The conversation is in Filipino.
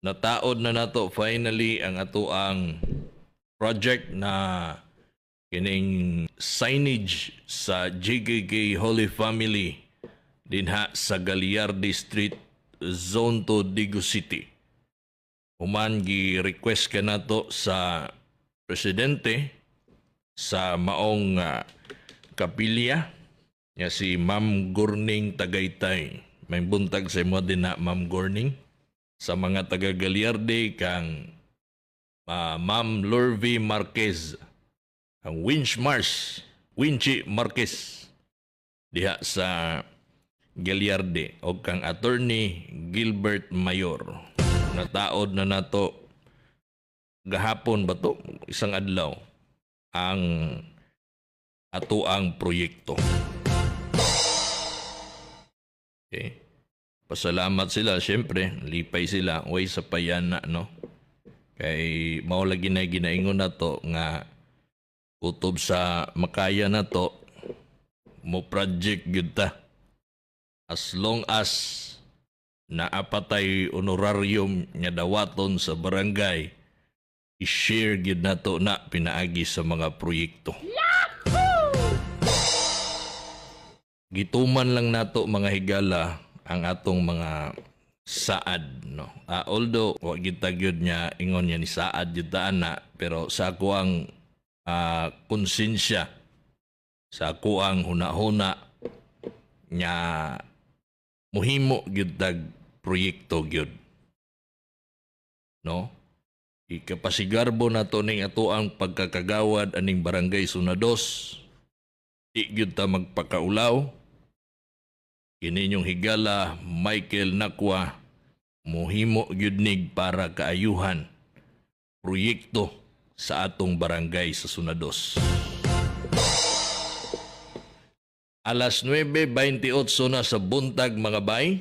nataod na nato finally ang ato ang project na kining signage sa JKK Holy Family dinha sa Gagliardi Street, Zone 2, Digo City. Human gi-request ka nato sa presidente sa maong kapilya nga si Ma'am Gurning Tagaytay. May buntag sa imo din na Ma'am Gurning. Sa mga taga Gagliardi kang Ma'am Lurvy Marquez, ang Winchy Marquez diha sa Gagliardi o kang attorney Gilbert Mayor. Nataod na nato gahapon ba to isang adlaw ang atuang proyekto. Okay. Pasalamat sila, syempre, lipay sila, way sa payana, no? Kay mao lagi na ginaingon na to nga kutob sa makaya na to, mo project gyud ta. As long as naapatay honorarium nga dawaton sa barangay, i-share gyud na to na pinaagi sa mga proyekto. Gituman lang nato mga higala ang atong mga saad, no. Although wa kita gyud nya ingon niya ni saad gyud ta ana, pero sa ako ang konsensya, sa ako ang hunahuna nya muhimo gyud tag proyekto gyud, no. Ikapasigarbo nato ning ato ang pagkakagawad aning barangay Sunados. Di gyud ta magpakaulaw. Kininyong higala Michael Nakwa mohimo gyud nig para kaayuhan proyekto sa atong barangay sa Sunados. Alas 9:28 na sa buntag mga bay.